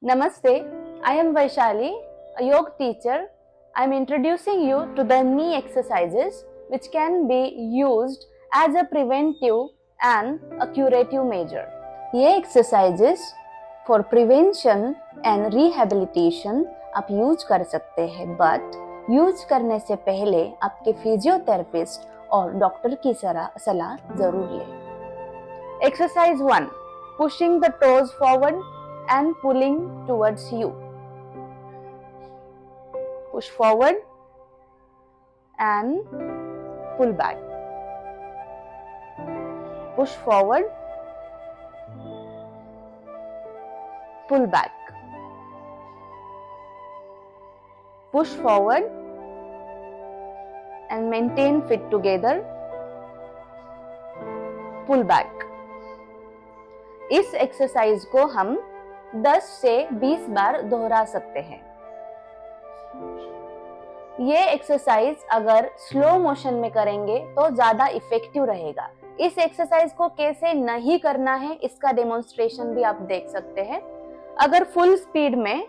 Namaste, I am Vaishali, a yoga teacher. I am introducing you to the knee exercises which can be used as a preventive and a curative measure. ये exercises for prevention and rehabilitation आप use कर सकते हैं, but use करने से पहले आपके physiotherapist और डॉक्टर की सलाह जरूर लें। Exercise 1. Pushing the toes forward and pulling towards you. Push forward and pull back. Push forward, pull back. Push forward and maintain feet together. Pull back. इस एक्सरसाइज को हम 10 से 20 बार दोहरा सकते हैं। ये एक्सरसाइज अगर स्लो मोशन में करेंगे तो ज्यादा इफेक्टिव रहेगा। इस एक्सरसाइज को कैसे नहीं करना है इसका डेमोन्स्ट्रेशन भी आप देख सकते हैं। अगर फुल स्पीड में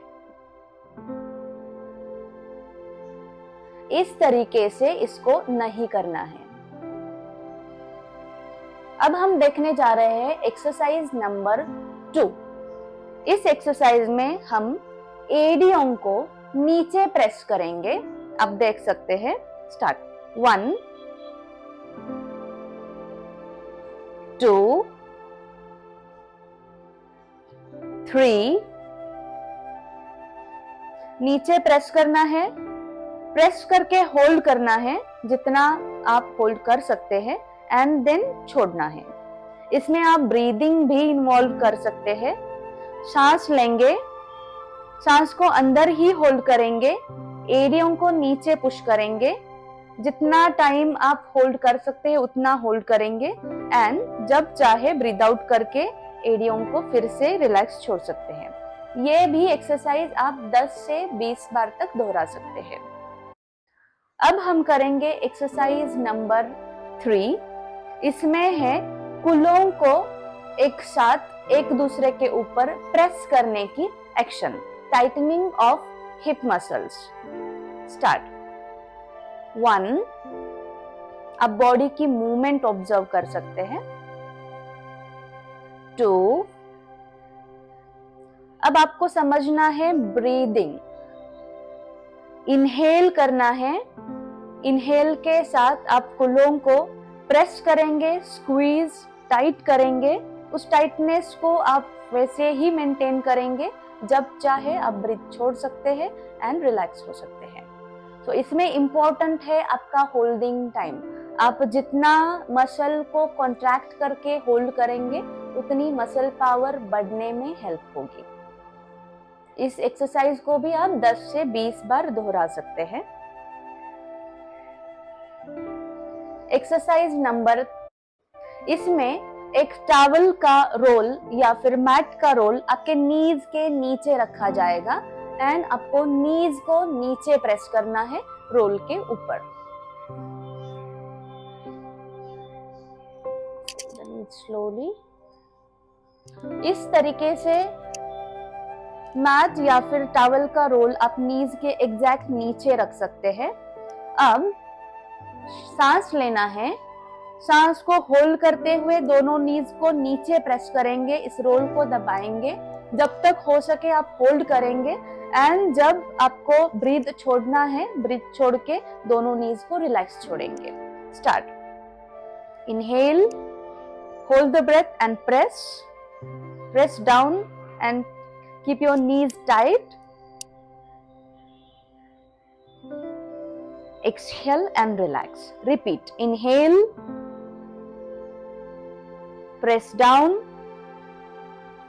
इस तरीके से इसको नहीं करना है। अब हम देखने जा रहे हैं एक्सरसाइज नंबर 2। इस एक्सरसाइज में हम एडियों को नीचे प्रेस करेंगे। आप देख सकते हैं। स्टार्ट। 1 2 3। नीचे प्रेस करना है, प्रेस करके होल्ड करना है जितना आप होल्ड कर सकते हैं एंड देन छोड़ना है। इसमें आप ब्रीदिंग भी इन्वॉल्व कर सकते हैं। सांस लेंगे, सांस को अंदर ही होल्ड करेंगे, एडियों को नीचे पुश करेंगे। जितना टाइम आप होल्ड कर सकते हैं उतना होल्ड करेंगे एंड जब चाहे ब्रीद आउट करके एडियों को फिर से रिलैक्स छोड़ सकते हैं। ये भी एक्सरसाइज आप 10 से 20 बार तक दोहरा सकते हैं। अब हम करेंगे एक्सरसाइज नंबर 3। इसमें है कुलों को एक साथ एक दूसरे के ऊपर प्रेस करने की action, tightening of hip muscles. Start. 1। आप बॉडी की मूवमेंट ऑब्जर्व कर सकते हैं। 2। अब आपको समझना है ब्रीदिंग। इनहेल करना है, इनहेल के साथ आप कुलों को प्रेस करेंगे, स्क्वीज टाइट करेंगे। उस टाइटनेस को आप वैसे ही मेंटेन करेंगे। जब चाहे आप ब्रीथ छोड़ सकते हैं एंड रिलैक्स हो सकते हैं। तो इसमें इंपॉर्टेंट है आपका होल्डिंग टाइम। आप जितना मसल को कॉन्ट्रैक्ट करके होल्ड करेंगे उतनी मसल पावर बढ़ने में हेल्प होगी। इस एक्सरसाइज को भी आप 10 से 20 बार दोहरा सकते हैं। एक्सरसाइज नंबर, इसमें एक टॉवल का रोल या फिर मैट का रोल आपके नीज के नीचे रखा जाएगा एंड आपको नीज को नीचे प्रेस करना है रोल के ऊपर। स्लोली इस तरीके से मैट या फिर टॉवल का रोल आप नीज के एग्जैक्ट नीचे रख सकते हैं। अब सांस लेना है, सांस को होल्ड करते हुए दोनों नीज को नीचे प्रेस करेंगे, इस रोल को दबाएंगे। जब तक हो सके आप होल्ड करेंगे एंड जब आपको ब्रीथ छोड़ना है, ब्रीथ छोड़ के दोनों नीज को रिलैक्स छोड़ेंगे। Start. Inhale, hold the breath and press down and keep your knees tight. Exhale and relax. Repeat. Inhale, press down,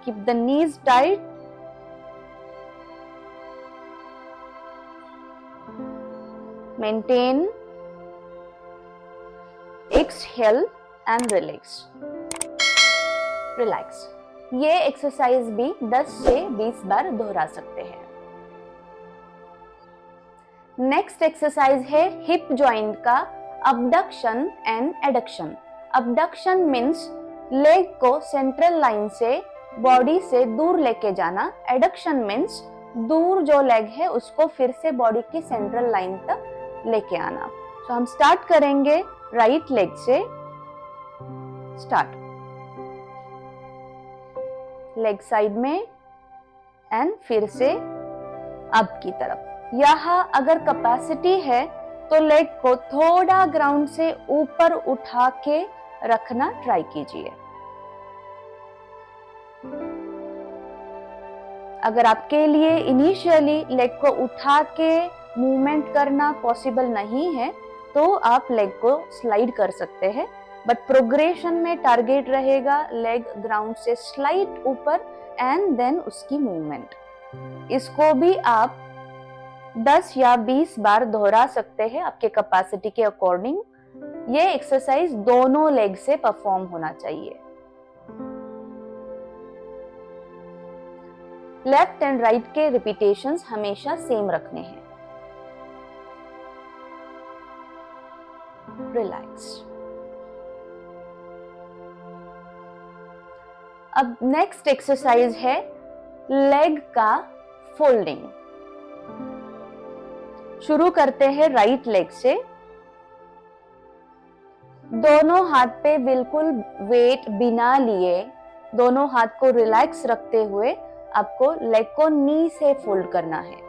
keep the knees tight, maintain, exhale and relax. ये exercise भी 10 से 20 बार दोहरा सकते हैं। नेक्स्ट एक्सरसाइज है hip joint का abduction and adduction. Abduction means leg को central line से बॉडी से दूर लेके जाना। एडक्शन मीन्स दूर जो लेग है उसको फिर से बॉडी की सेंट्रल लाइन तक लेके आना। तो हम स्टार्ट करेंगे राइट लेग से। स्टार्ट, लेग साइड में एंड फिर से अप की तरफ। यहाँ अगर कैपेसिटी है तो लेग को थोड़ा ग्राउंड से ऊपर उठा के रखना ट्राई कीजिए। अगर आपके लिए इनिशियली लेग को उठा के मूवमेंट करना पॉसिबल नहीं है तो आप लेग को स्लाइड कर सकते हैं, बट प्रोग्रेशन में टारगेट रहेगा लेग ग्राउंड से स्लाइड ऊपर एंड देन उसकी मूवमेंट। इसको भी आप 10 या 20 बार दोहरा सकते हैं आपके कैपेसिटी के अकॉर्डिंग। ये एक्सरसाइज दोनों लेग से परफॉर्म होना चाहिए। लेफ्ट एंड राइट के रिपीटेशंस हमेशा सेम रखने हैं। रिलैक्स। अब नेक्स्ट एक्सरसाइज है लेग का फोल्डिंग। शुरू करते हैं राइट लेग से। दोनों हाथ पे बिल्कुल वेट बिना लिए, दोनों हाथ को रिलैक्स रखते हुए आपको लेग को नी से फोल्ड करना है।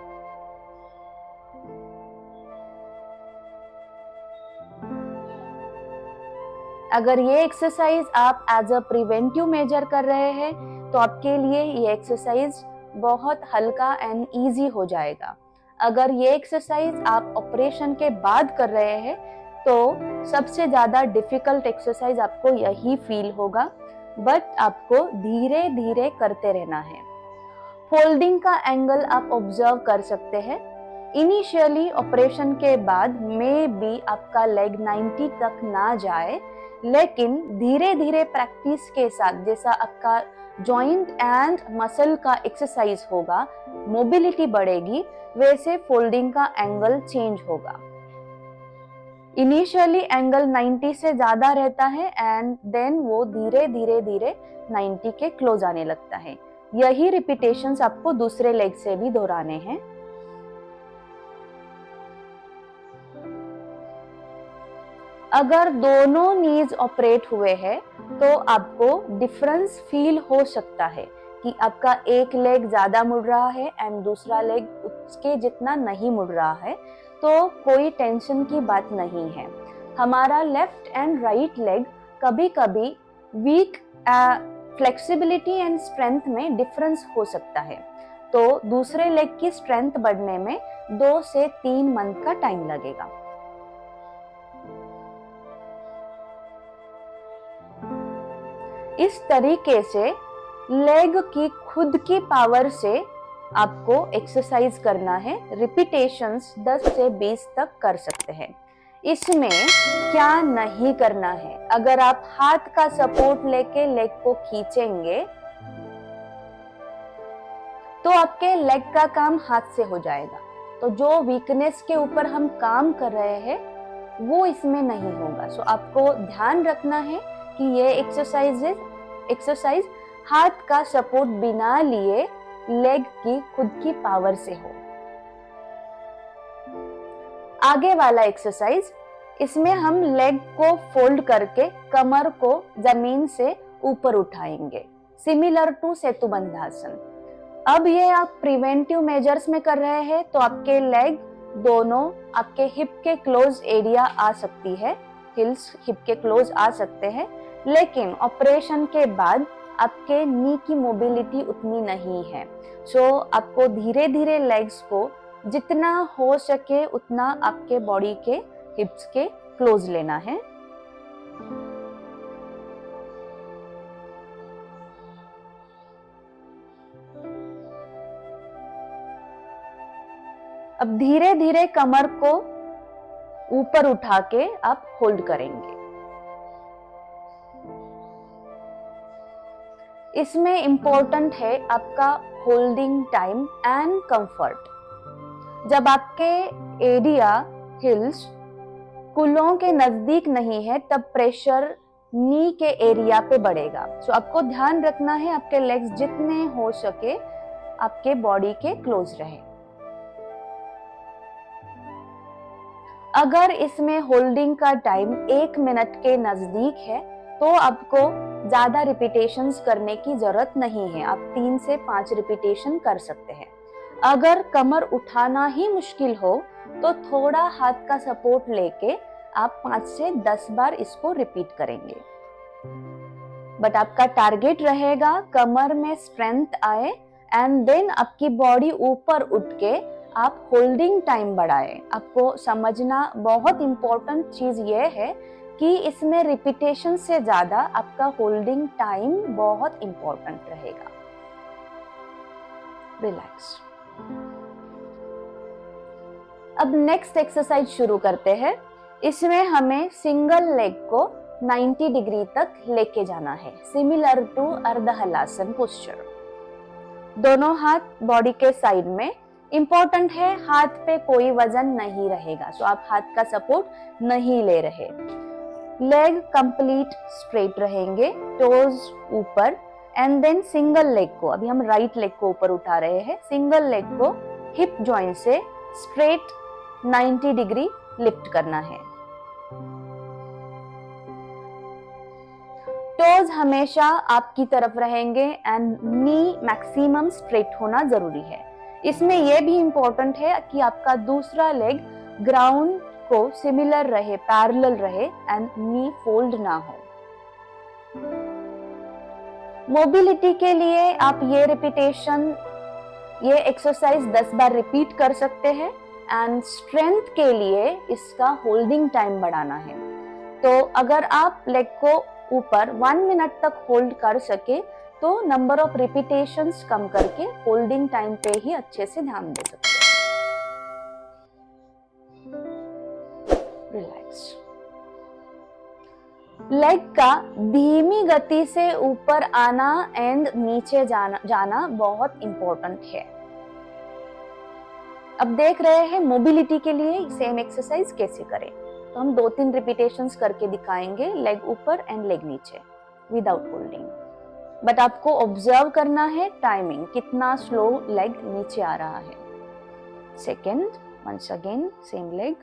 अगर ये एक्सरसाइज आप एज अ प्रिवेंटिव मेजर कर रहे हैं तो आपके लिए ये एक्सरसाइज बहुत हल्का एंड इजी हो जाएगा। अगर ये एक्सरसाइज आप ऑपरेशन के बाद कर रहे हैं तो सबसे ज्यादा डिफिकल्ट एक्सरसाइज आपको यही फील होगा, बट आपको धीरे धीरे करते रहना है। फोल्डिंग का एंगल आप ऑब्जर्व कर सकते हैं। इनिशियली ऑपरेशन के बाद में भी आपका लेग 90 तक ना जाए, लेकिन धीरे धीरे प्रैक्टिस के साथ जैसा आपका जॉइंट एंड मसल का एक्सरसाइज होगा, मोबिलिटी बढ़ेगी, वैसे फोल्डिंग का एंगल चेंज होगा। इनिशियली एंगल 90 से ज्यादा रहता है एंड देन वो धीरे धीरे धीरे 90 के क्लोज आने लगता है। यही रिपीटेशंस आपको दूसरे लेग से भी दोहराने हैं। अगर दोनों नीज ऑपरेट हुए हैं तो आपको डिफरेंस फील हो सकता है कि आपका एक लेग ज्यादा मुड़ रहा है एंड दूसरा लेग उसके जितना नहीं मुड़ रहा है, तो कोई टेंशन की बात नहीं है। हमारा लेफ्ट एंड राइट लेग कभी कभी वीक फ्लेक्सिबिलिटी एंड स्ट्रेंथ में डिफरेंस हो सकता है, तो दूसरे लेग की स्ट्रेंथ बढ़ने में 2 से 3 मंथ का टाइम लगेगा। इस तरीके से लेग की खुद की पावर से आपको एक्सरसाइज करना है। रिपीटेशंस 10 से 20 तक कर सकते हैं। इसमें क्या नहीं करना है, अगर आप हाथ का सपोर्ट लेके लेग को खींचेंगे तो आपके लेग का काम हाथ से हो जाएगा, तो जो वीकनेस के ऊपर हम काम कर रहे हैं वो इसमें नहीं होगा। सो आपको ध्यान रखना है कि ये एक्सरसाइज हाथ का सपोर्ट बिना लिए लेग की खुद की पावर से हो। आगे वाला एक्सरसाइज, इसमें हम लेग को फोल्ड करके कमर को जमीन से ऊपर उठाएंगे, सिमिलर टू सेतुबंधासन। अब ये आप प्रिवेंटिव मेजर्स में कर रहे हैं तो आपके लेग दोनों आपके हिप के क्लोज एरिया आ सकती है, हिल्स हिप के क्लोज आ सकते हैं, लेकिन ऑपरेशन के बाद आपके नी की मोबिलिटी उतनी नहीं है। सो आपको धीरे धीरे लेग्स को जितना हो सके उतना आपके बॉडी के हिप्स के क्लोज लेना है। अब धीरे धीरे कमर को ऊपर उठा के आप होल्ड करेंगे। इसमें इंपॉर्टेंट है आपका होल्डिंग टाइम एंड कंफर्ट। जब आपके एरिया हिल्स कूलों के नजदीक नहीं है तब प्रेशर नी के एरिया पे बढ़ेगा। सो आपको ध्यान रखना है आपके लेग्स जितने हो सके आपके बॉडी के क्लोज रहे। अगर इसमें होल्डिंग का टाइम 1 मिनट के नजदीक है तो आपको ज्यादा रिपीटेशंस करने की जरूरत नहीं है, आप 3 से 5 रिपीटेशन कर सकते हैं। अगर कमर उठाना ही मुश्किल हो तो थोड़ा हाथ का सपोर्ट लेके आप 5 से 10 बार इसको रिपीट करेंगे। बट आपका टारगेट रहेगा कमर में स्ट्रेंथ आए एंड देन आपकी बॉडी ऊपर उठ के आप होल्डिंग टाइम बढ़ाएं। आपको समझना बहुत इंपॉर्टेंट चीज ये है कि इसमें रिपीटेशन से ज्यादा आपका होल्डिंग टाइम बहुत इंपॉर्टेंट रहेगा। रिलैक्स। अब नेक्स्ट एक्सरसाइज शुरू करते हैं। इसमें हमें सिंगल लेग को 90 डिग्री तक लेके जाना है, सिमिलर टू अर्ध हलासन पोस्चर। दोनों हाथ बॉडी के साइड में। इंपॉर्टेंट है हाथ पे कोई वजन नहीं रहेगा, तो आप हाथ का सपोर्ट नहीं ले रहे। लेग कंप्लीट स्ट्रेट रहेंगे, टोज ऊपर एंड देन सिंगल लेग को, अभी हम राइट लेग को ऊपर उठा रहे हैं, सिंगल लेग को हिप जॉइंट से स्ट्रेट 90 डिग्री लिफ्ट करना है। टोज हमेशा आपकी तरफ रहेंगे एंड नी मैक्सिमम स्ट्रेट होना जरूरी है। इसमें यह भी इंपॉर्टेंट है कि आपका दूसरा लेग ग्राउंड को सिमिलर रहे, पैरेलल रहे एंड नी फोल्ड ना हो। मोबिलिटी के लिए आप ये एक्सरसाइज 10 बार रिपीट कर सकते हैं एंड स्ट्रेंथ के लिए इसका होल्डिंग टाइम बढ़ाना है। तो अगर आप लेग को ऊपर 1 मिनट तक होल्ड कर सके तो नंबर ऑफ रिपीटेशंस कम करके होल्डिंग टाइम पे ही अच्छे से ध्यान दे सकते हैं। रिलैक्स। लेग का धीमी गति से ऊपर आना एंड नीचे जाना बहुत इंपॉर्टेंट है। अब देख रहे हैं मोबिलिटी के लिए सेम एक्सरसाइज कैसे करें। तो हम 2-3 रिपीटेशंस करके दिखाएंगे, लेग ऊपर एंड लेग नीचे विदाउट होल्डिंग। बट आपको ऑब्जर्व करना है टाइमिंग, कितना स्लो लेग नीचे आ रहा है। Second, once again same leg,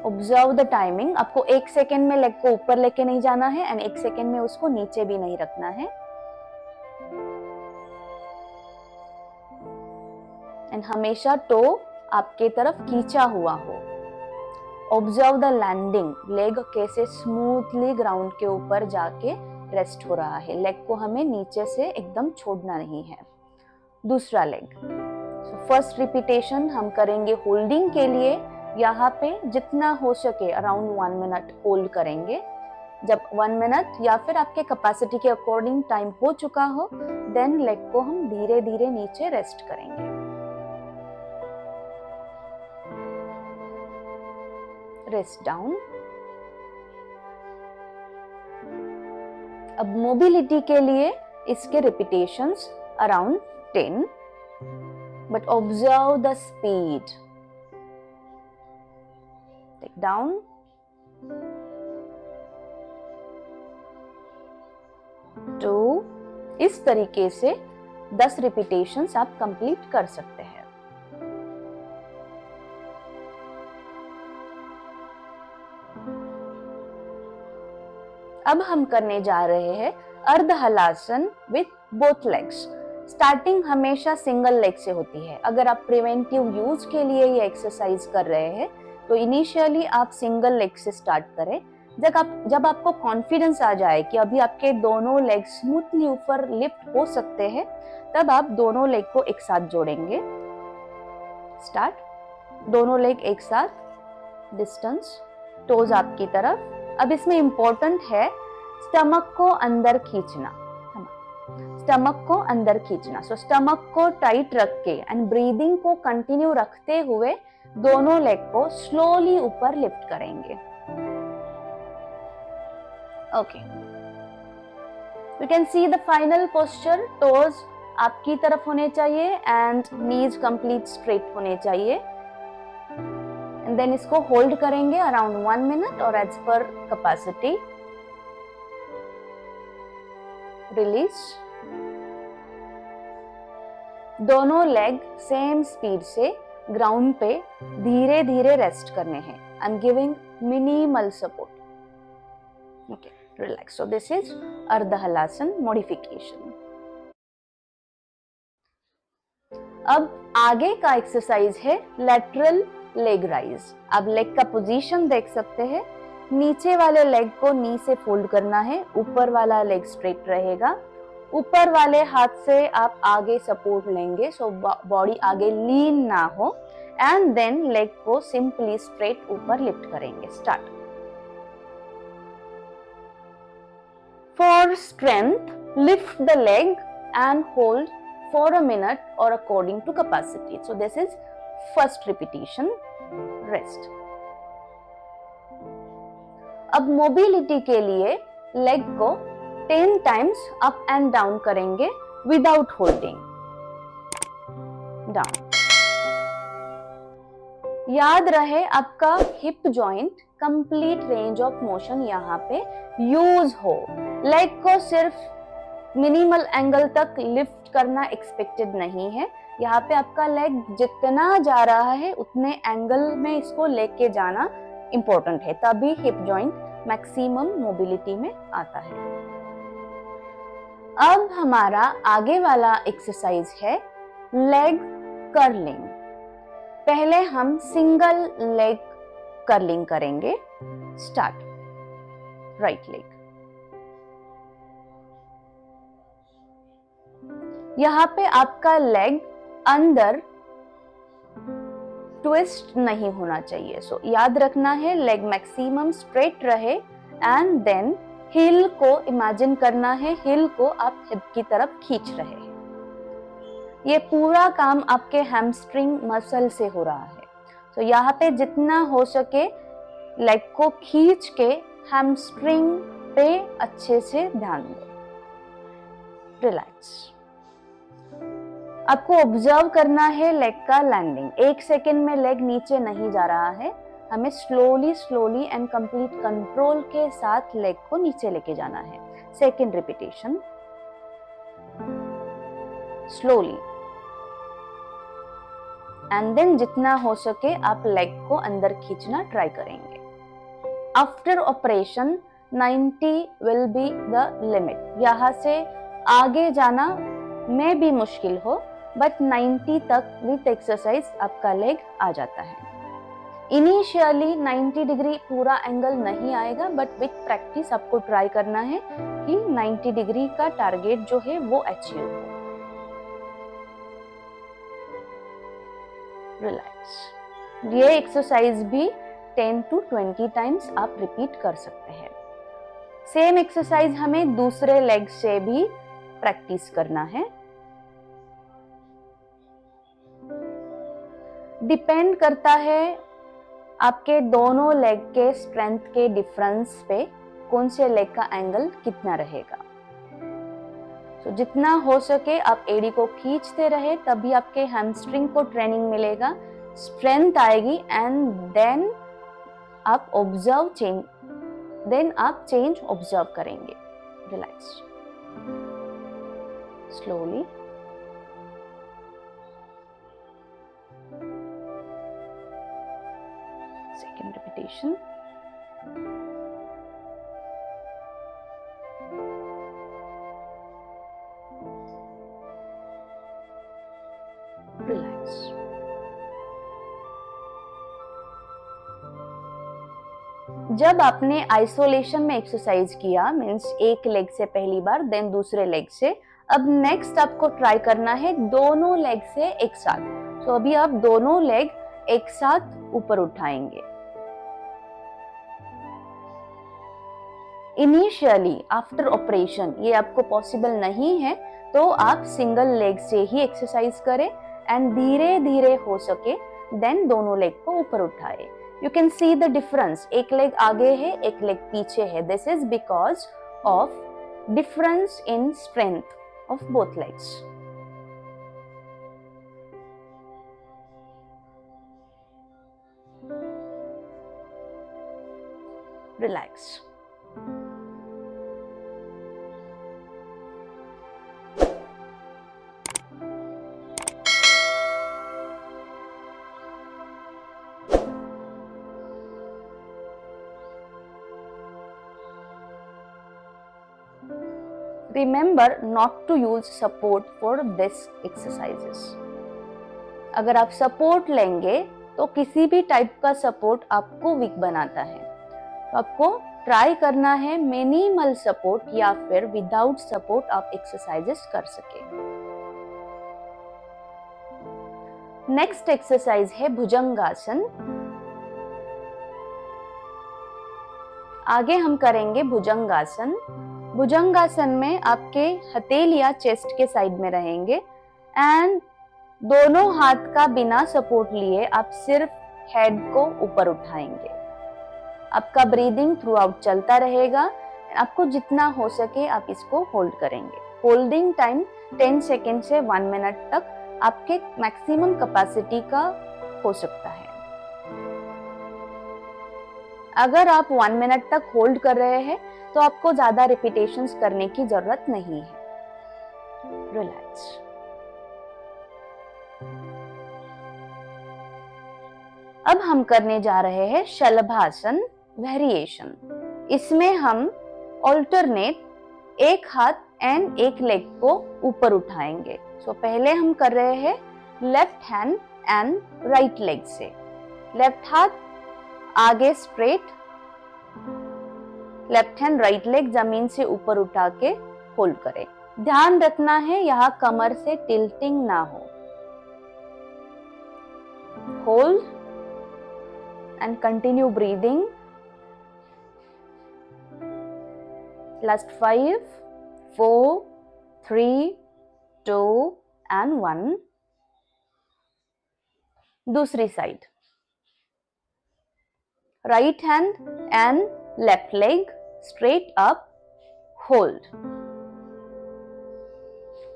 observe the timing. आपको 1 सेकेंड में लेग को ऊपर लेके नहीं जाना है एंड 1 सेकेंड में उसको नीचे भी नहीं रखना है। एंड हमेशा टो आपके तरफ खींचा हुआ हो। ऑब्जर्व द लैंडिंग, लेग कैसे स्मूथली ग्राउंड के ऊपर जाके रेस्ट हो रहा है। लेग को हमें नीचे से एकदम छोड़ना नहीं है। दूसरा लेग। फर्स्ट रिपीटेशन हम करेंगे होल्डिंग के लिए, यहाँ पे जितना हो सके अराउंड 1 मिनट होल्ड करेंगे। जब 1 मिनट या फिर आपके कैपेसिटी के अकॉर्डिंग टाइम हो चुका हो देन लेग को हम धीरे धीरे नीचे रेस्ट करेंगे। Rest down. अब मोबिलिटी के लिए इसके repetitions around 10, but observe the speed. Take down, two. इस तरीके से 10 रिपीटेशंस आप कंप्लीट कर सकते हैं। अब हम करने जा रहे हैं अर्ध halasana with both legs. Starting हमेशा सिंगल लेग से होती है। अगर आप प्रिवेंटिव यूज के लिए ये एक्सरसाइज कर रहे हैं तो इनिशियली आप सिंगल लेग से स्टार्ट करें। जब आपको कॉन्फिडेंस आ जाए कि अभी आपके दोनों लेग स्मूथली ऊपर लिफ्ट हो सकते हैं तब आप दोनों लेग को एक साथ जोड़ेंगे। स्टार्ट। दोनों लेग एक साथ, डिस्टेंस, टोज आपकी तरफ। अब इसमें इंपॉर्टेंट है स्टमक को अंदर खींचना, स्टमक को अंदर खींचना। सो स्टमक को टाइट रख के एंड ब्रीदिंग को कंटिन्यू रखते हुए दोनों लेग को स्लोली ऊपर लिफ्ट करेंगे। Okay, you can see the final posture. Toes आपकी तरफ होने चाहिए एंड नीज कंप्लीट स्ट्रेट होने चाहिए। एंड देन इसको होल्ड करेंगे अराउंड 1 मिनट और एज पर कैपेसिटी। रिलीज। दोनों लेग सेम स्पीड से ग्राउंड पे धीरे धीरे रेस्ट करने हैं। I am giving minimal support. Okay, relax. So this is अर्ध हलासन मॉडिफिकेशन। अब आगे का एक्सरसाइज है लेटरल लेग राइज। आप लेग का पोजीशन देख सकते हैं। नीचे वाले लेग को नी से फोल्ड करना है, ऊपर वाला लेग स्ट्रेट रहेगा। ऊपर वाले हाथ से आप आगे सपोर्ट लेंगे, सो बॉडी आगे लीन ना हो, एंड देन लेग को सिंपली स्ट्रेट ऊपर लिफ्ट करेंगे। Start. For strength lift the leg and hold for a minute or according to capacity. So this is first repetition. Rest. अब मोबिलिटी के लिए लेग को 10 टाइम्स अप एंड डाउन करेंगे without holding. Down. याद रहे आपका hip joint complete range of motion यहाँ पे यूज हो। लेग को सिर्फ मिनिमल एंगल तक लिफ्ट करना एक्सपेक्टेड नहीं है। यहाँ पे आपका लेग जितना जा रहा है उतने एंगल में इसको लेके जाना इंपॉर्टेंट है, तभी हिप जॉइंट मैक्सिमम मोबिलिटी में आता है। अब हमारा आगे वाला एक्सरसाइज है लेग कर्लिंग। पहले हम सिंगल लेग कर्लिंग करेंगे। स्टार्ट। Right leg. यहाँ पे आपका लेग अंदर ट्विस्ट नहीं होना चाहिए। सो याद रखना है लेग मैक्सिमम स्ट्रेट रहे, एंड देन हिल को इमेजिन करना है, हिल को आप हिप की तरफ खींच रहे हैं। ये पूरा काम आपके हैमस्ट्रिंग मसल से हो रहा है। तो यहाँ पे जितना हो सके लेग को खींच के हैमस्ट्रिंग पे अच्छे से ध्यान दो। रिलैक्स। आपको ऑब्जर्व करना है लेग का लैंडिंग। 1 सेकेंड में लेग नीचे नहीं जा रहा है, हमें स्लोली एंड कंप्लीट कंट्रोल के साथ लेग को नीचे लेके जाना है। Second repetition. Slowly, and then जितना हो सके आप लेग को अंदर खींचना ट्राई करेंगे। After operation 90 will be the limit. यहाँ से आगे जाना में भी मुश्किल हो, बट 90 तक विथ एक्सरसाइज आपका लेग आ जाता है। इनिशियली 90 डिग्री पूरा एंगल नहीं आएगा, बट विथ प्रैक्टिस आपको ट्राई करना है कि 90 डिग्री का टारगेट जो है वो अचीव हो। रिलैक्स। ये एक्सरसाइज भी 10 to 20 टाइम्स आप रिपीट कर सकते हैं। सेम एक्सरसाइज हमें दूसरे लेग से भी प्रैक्टिस करना है। डिपेंड करता है आपके दोनों लेग के स्ट्रेंथ के डिफरेंस पे कौन से लेग का एंगल कितना रहेगा। तो जितना हो सके आप एड़ी को खींचते रहे, तभी आपके हैमस्ट्रिंग को ट्रेनिंग मिलेगा, स्ट्रेंथ आएगी, एंड देन आप चेंज ऑब्जर्व करेंगे। Relax. Slowly. Second repetition. Relax. जब आपने आइसोलेशन में एक्सरसाइज किया, मीन्स एक लेग से पहली बार, देन दूसरे लेग से, अब नेक्स्ट आपको ट्राई करना है दोनों लेग से एक साथ। तो अभी आप दोनों लेग एक साथ ऊपर उठाएंगे। इनिशियली आफ्टर ऑपरेशन ये आपको पॉसिबल नहीं है, तो आप सिंगल लेग से ही एक्सरसाइज करें, एंड धीरे धीरे हो सके देन दोनों लेग को ऊपर उठाए। You can see the difference, एक लेग आगे है, एक लेग पीछे है। This is because of difference in strength of both legs. Relax. Remember not to use support for this exercises. अगर आप सपोर्ट लेंगे तो किसी भी टाइप का सपोर्ट आपको वीक बनाता है, तो आपको ट्राई करना है मिनिमल सपोर्ट या फिर विदाउट सपोर्ट आप एक्सरसाइजेस कर सके। नेक्स्ट एक्सरसाइज है भुजंगासन। आगे हम करेंगे भुजंगासन। भुजंगासन में आपके हथेलियां चेस्ट के साइड में रहेंगे एंड दोनों हाथ का बिना सपोर्ट लिए आप सिर्फ हेड को ऊपर उठाएंगे। आपका ब्रीदिंग थ्रू आउट चलता रहेगा। आपको जितना हो सके आप इसको होल्ड करेंगे। होल्डिंग टाइम 10 सेकेंड से 1 मिनट तक आपके मैक्सिमम कैपेसिटी का हो सकता है। अगर आप 1 मिनट तक होल्ड कर रहे हैं तो आपको ज्यादा रिपीटेशंस करने की जरूरत नहीं है। रिलैक्स। अब हम करने जा रहे हैं शलभासन वेरिएशन। इसमें हम ऑल्टरनेट एक हाथ एंड एक लेग को ऊपर उठाएंगे। सो पहले हम कर रहे हैं left hand and right leg से। लेफ्ट हाथ आगे straight, left hand right leg जमीन से ऊपर उठा के होल्ड करें। ध्यान रखना है यहाँ कमर से टिल्टिंग ना हो। Hold and continue breathing. Last 5, 4, 3, 2 and 1. दूसरी side, right hand and left leg straight up, hold.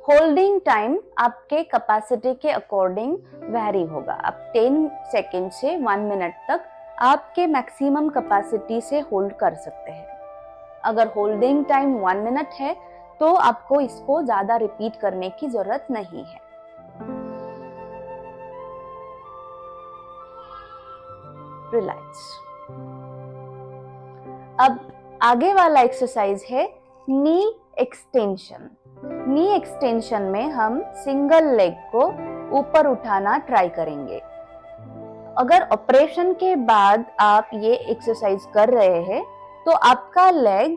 Holding time आपके कैपेसिटी के अकॉर्डिंग वेरी होगा। आप 10 सेकेंड से 1 मिनट तक आपके मैक्सिमम कैपेसिटी से होल्ड कर सकते हैं। अगर होल्डिंग टाइम 1 मिनट है तो आपको इसको ज्यादा रिपीट करने की जरूरत नहीं है। रिलैक्स। अब आगे वाला एक्सरसाइज है नी एक्सटेंशन। नी एक्सटेंशन में हम सिंगल लेग को ऊपर उठाना ट्राई करेंगे। अगर ऑपरेशन के बाद आप ये एक्सरसाइज कर रहे हैं तो आपका लेग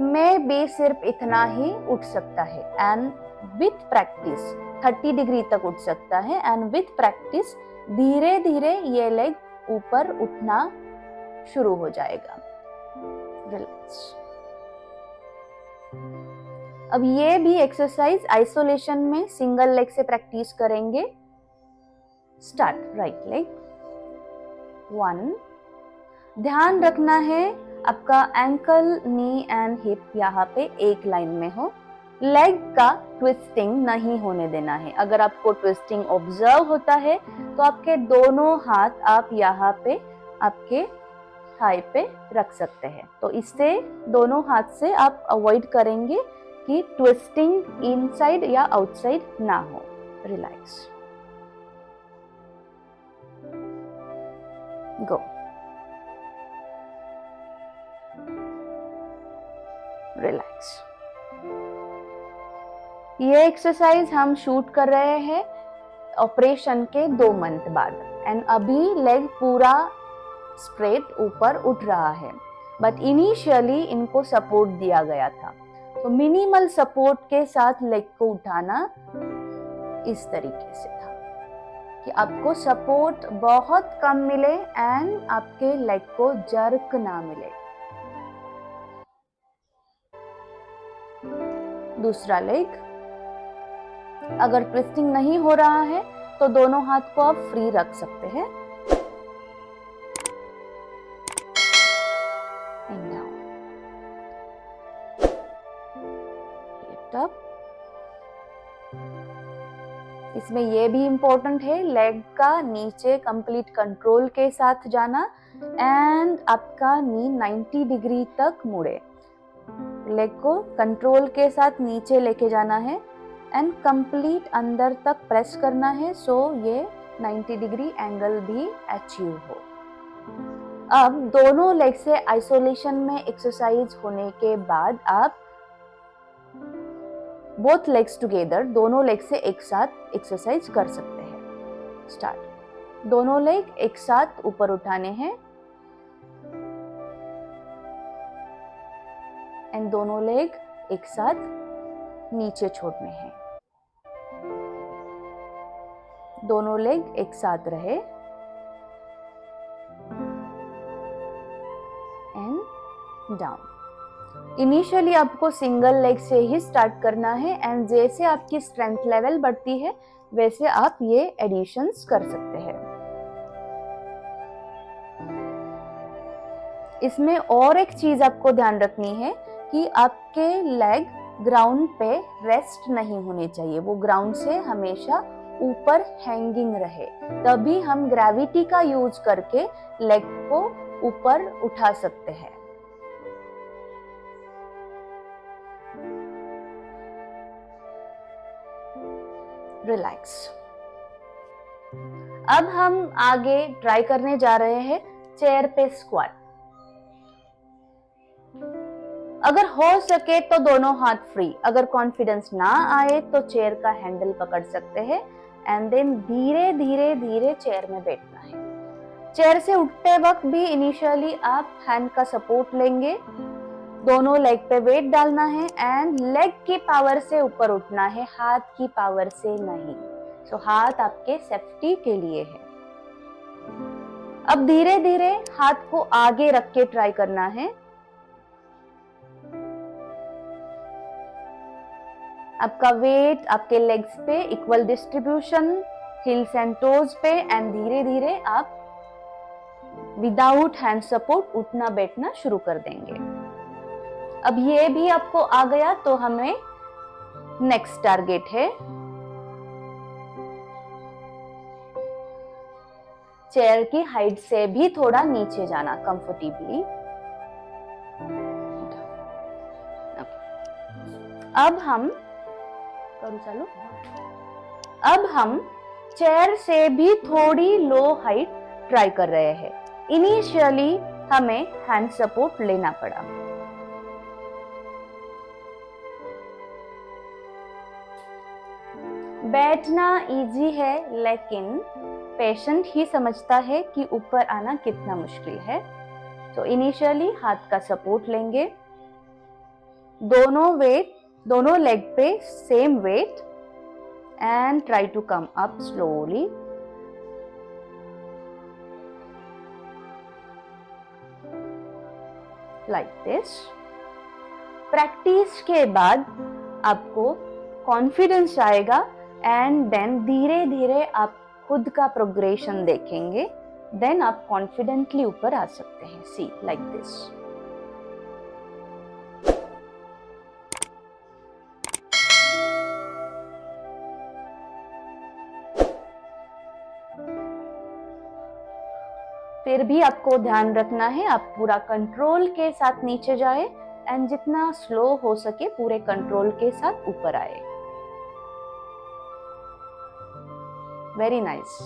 में भी सिर्फ इतना ही उठ सकता है एंड विथ प्रैक्टिस 30 डिग्री तक उठ सकता है एंड विथ प्रैक्टिस धीरे धीरे ये लेग ऊपर उठना शुरू हो जाएगा। रिलैक्स। अब ये भी एक्सरसाइज आइसोलेशन में सिंगल लेग से प्रैक्टिस करेंगे। Start right leg 1। ध्यान रखना है आपका एंकल, नी एंड हिप यहाँ पे एक लाइन में हो। लेग का ट्विस्टिंग नहीं होने देना है। अगर आपको ट्विस्टिंग ऑब्जर्व होता है तो आपके दोनों हाथ आप यहाँ पे आपके थाई पे रख सकते हैं। तो इससे दोनों हाथ से आप अवॉइड करेंगे कि ट्विस्टिंग इनसाइड या आउटसाइड ना हो। रिलैक्स। गो। रिलैक्स। ये एक्सरसाइज हम शूट कर रहे हैं ऑपरेशन के 2 मंथ बाद एंड अभी लेग पूरा स्ट्रेट ऊपर उठ रहा है, बट इनिशियली इनको सपोर्ट दिया गया था। तो मिनिमल सपोर्ट के साथ लेग को उठाना इस तरीके से था कि आपको सपोर्ट बहुत कम मिले एंड आपके लेग को जर्क ना मिले। दूसरा लेग, अगर ट्विस्टिंग नहीं हो रहा है तो दोनों हाथ को आप फ्री रख सकते हैं। And down, lift up. इसमें यह भी इंपॉर्टेंट है लेग का नीचे कंप्लीट कंट्रोल के साथ जाना एंड आपका नी 90 डिग्री तक मुड़े। लेग को कंट्रोल के साथ नीचे लेके जाना है एंड कंप्लीट अंदर तक प्रेस करना है सो ये 90 डिग्री एंगल भी अचीव हो। अब दोनों लेग से आइसोलेशन में एक्सरसाइज होने के बाद आप बोथ लेग्स टुगेदर, दोनों लेग से एक साथ एक्सरसाइज कर सकते हैं। स्टार्ट। दोनों लेग एक साथ ऊपर उठाने हैं एंड दोनों लेग एक साथ नीचे छोड़ने हैं। दोनों लेग एक साथ रहे एंड डाउन। इनिशियली आपको सिंगल लेग से ही स्टार्ट करना है एंड जैसे आपकी स्ट्रेंथ लेवल बढ़ती है वैसे आप ये एडिशंस कर सकते हैं। इसमें और एक चीज आपको ध्यान रखनी है कि आपके लेग ग्राउंड पे रेस्ट नहीं होने चाहिए, वो ग्राउंड से हमेशा ऊपर हैंगिंग रहे, तभी हम ग्रेविटी का यूज करके लेग को ऊपर उठा सकते हैं। रिलैक्स। अब हम आगे ट्राई करने जा रहे हैं चेयर पे स्क्वाट। अगर हो सके तो दोनों हाथ फ्री, अगर कॉन्फिडेंस ना आए तो चेयर का हैंडल पकड़ सकते हैं एंड देन धीरे धीरे धीरे चेयर में बैठना है। चेयर से उठते वक्त भी इनिशियली आप हैंड का सपोर्ट लेंगे, दोनों लेग पे वेट डालना है एंड लेग की पावर से ऊपर उठना है, हाथ की पावर से नहीं। सो हाथ आपके सेफ्टी के लिए है। अब धीरे धीरे हाथ को आगे रख के ट्राई करना है। आपका वेट आपके लेग्स पे equal distribution, hills and toes पे एंड धीरे धीरे आप विदाउट हैंड सपोर्ट उठना बैठना शुरू कर देंगे। अब ये भी आपको आ गया तो हमें नेक्स्ट टारगेट है चेयर की हाइट से भी थोड़ा नीचे जाना कंफर्टेबली। अब हम चेयर से भी थोड़ी लो हाइट ट्राई कर रहे हैं। इनिशियली हमें हैंड सपोर्ट लेना पड़ा। बैठना इजी है लेकिन पेशेंट ही समझता है कि ऊपर आना कितना मुश्किल है। तो इनिशियली हाथ का सपोर्ट लेंगे, दोनों लेग पे same weight and try to come up slowly. Like this. Practice के बाद आपको कॉन्फिडेंस आएगा एंड देन धीरे धीरे आप खुद का प्रोग्रेशन देखेंगे, देन आप कॉन्फिडेंटली ऊपर आ सकते हैं। सी लाइक दिस। फिर भी आपको ध्यान रखना है आप पूरा कंट्रोल के साथ नीचे जाए एंड जितना स्लो हो सके पूरे कंट्रोल के साथ ऊपर आए। Very nice.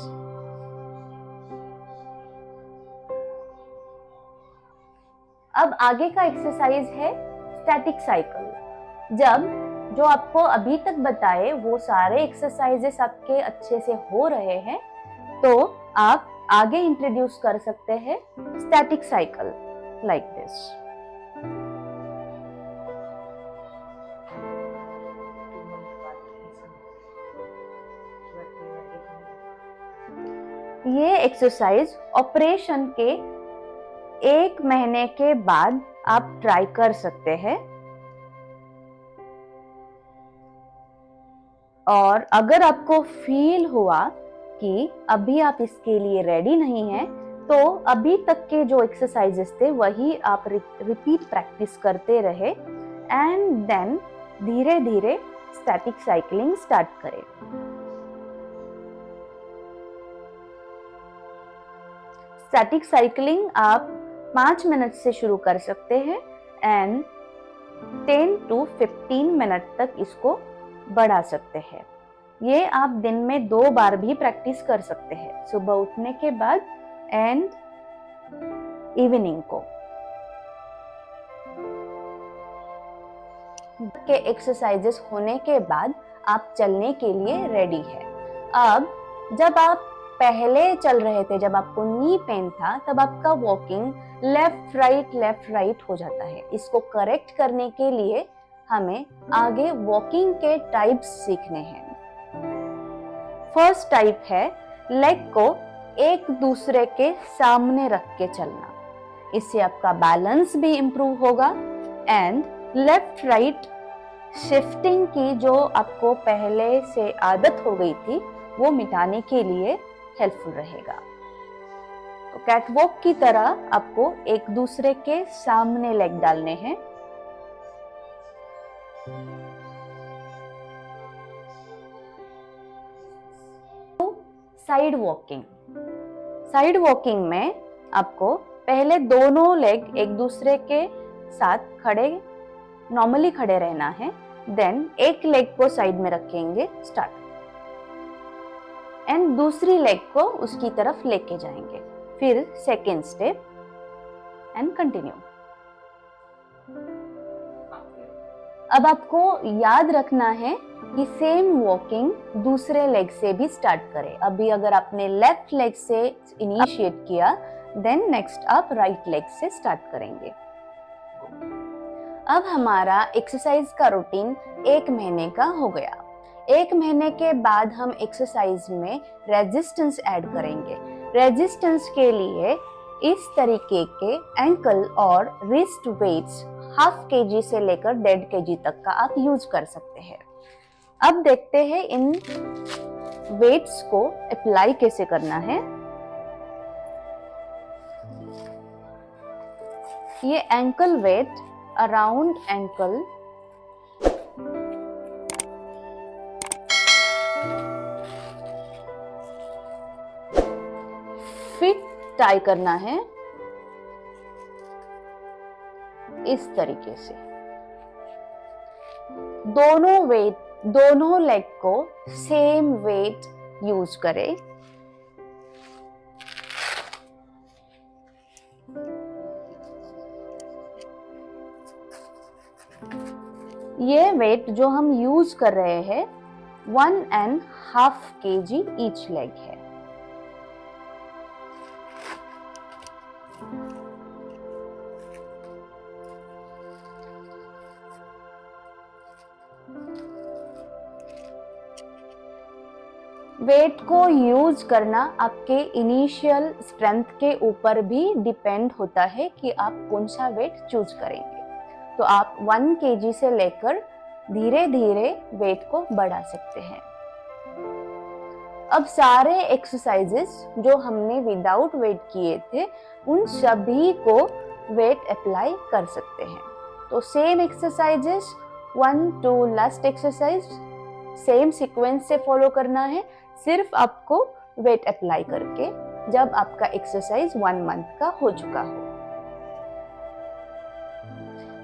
अब आगे का एक्सरसाइज है स्टैटिक साइकिल। जब जो आपको अभी तक बताए वो सारे एक्सरसाइजेस आपके अच्छे से हो रहे हैं तो आप आगे इंट्रोड्यूस कर सकते हैं स्टैटिक साइकिल लाइक दिस। ये एक्सरसाइज ऑपरेशन के 1 महीने के बाद आप ट्राई कर सकते हैं और अगर आपको फील हुआ कि अभी आप इसके लिए रेडी नहीं हैं तो अभी तक के जो एक्सरसाइजेस थे वही आप रिपीट प्रैक्टिस करते रहे एंड देन धीरे धीरे स्टैटिक साइकिलिंग स्टार्ट करें। स्टैटिक साइकिलिंग आप 5 मिनट से शुरू कर सकते हैं एंड 10 to 15 मिनट तक इसको बढ़ा सकते हैं। ये आप दिन में 2 बार भी प्रैक्टिस कर सकते हैं, सुबह उठने के बाद एंड इवनिंग को। के एक्सरसाइजेस होने के बाद आप चलने के लिए रेडी है। अब जब आप पहले चल रहे थे, जब आपको नी पेन था, तब आपका वॉकिंग लेफ्ट राइट हो जाता है। इसको करेक्ट करने के लिए हमें आगे वॉकिंग के टाइप्स सीखने हैं। फर्स्ट टाइप है लेग को एक दूसरे के सामने रख के चलना। इससे आपका बैलेंस भी इंप्रूव होगा एंड लेफ्ट राइट शिफ्टिंग की जो आपको पहले से आदत हो गई थी वो मिटाने के लिए हेल्पफुल रहेगा। तो कैटवॉक की तरह आपको एक दूसरे के सामने लेग डालने हैं। साइड वॉकिंग में आपको पहले दोनों लेग एक दूसरे के साथ नॉर्मली खड़े रहना है। देन एक लेग को साइड में रखेंगे, स्टार्ट, एंड दूसरी लेग को उसकी तरफ लेके जाएंगे। फिर सेकेंड स्टेप एंड कंटिन्यू। अब आपको याद रखना है कि सेम वॉकिंग दूसरे लेग से भी स्टार्ट करें। अभी अगर आपने लेफ्ट लेग से इनिशिएट किया, देन नेक्स्ट आप राइट लेग से स्टार्ट करेंगे। अब हमारा एक्सरसाइज का रूटीन 1 महीने का हो गया। 1 महीने के बाद हम एक्सरसाइज में रेजिस्टेंस ऐड करेंगे। रेजिस्टेंस के लिए इस तरीके के एंकल और रिस्ट वेट्स 1/2 kg से लेकर 1.5 kg तक का आप यूज कर सकते हैं। अब देखते हैं इन वेट्स को अप्लाई कैसे करना है। ये ankle weight around ankle, fit tie करना है इस तरीके से। दोनों लेग को सेम वेट यूज करें। ये वेट जो हम यूज कर रहे हैं 1.5 kg ईच लेग है। वेट को यूज करना आपके इनिशियल स्ट्रेंथ के ऊपर भी डिपेंड होता है कि आप कौन सा वेट चूज करेंगे। तो आप 1 kg से लेकर धीरे धीरे वेट को बढ़ा सकते हैं। अब सारे एक्सरसाइजेस जो हमने विदाउट वेट किए थे उन सभी को वेट अप्लाई कर सकते हैं। तो same exercises 1 to last exercise same sequence से फॉलो करना है, सिर्फ आपको वेट अप्लाई करके, जब आपका एक्सरसाइज 1 मंथ का हो चुका हो।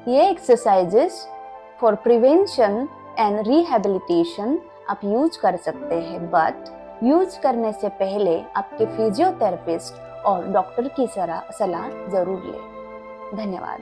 ये exercises for prevention and rehabilitation आप यूज कर सकते हैं, बट यूज करने से पहले आपके फिजियोथेरेपिस्ट और डॉक्टर की सलाह जरूर लें। धन्यवाद।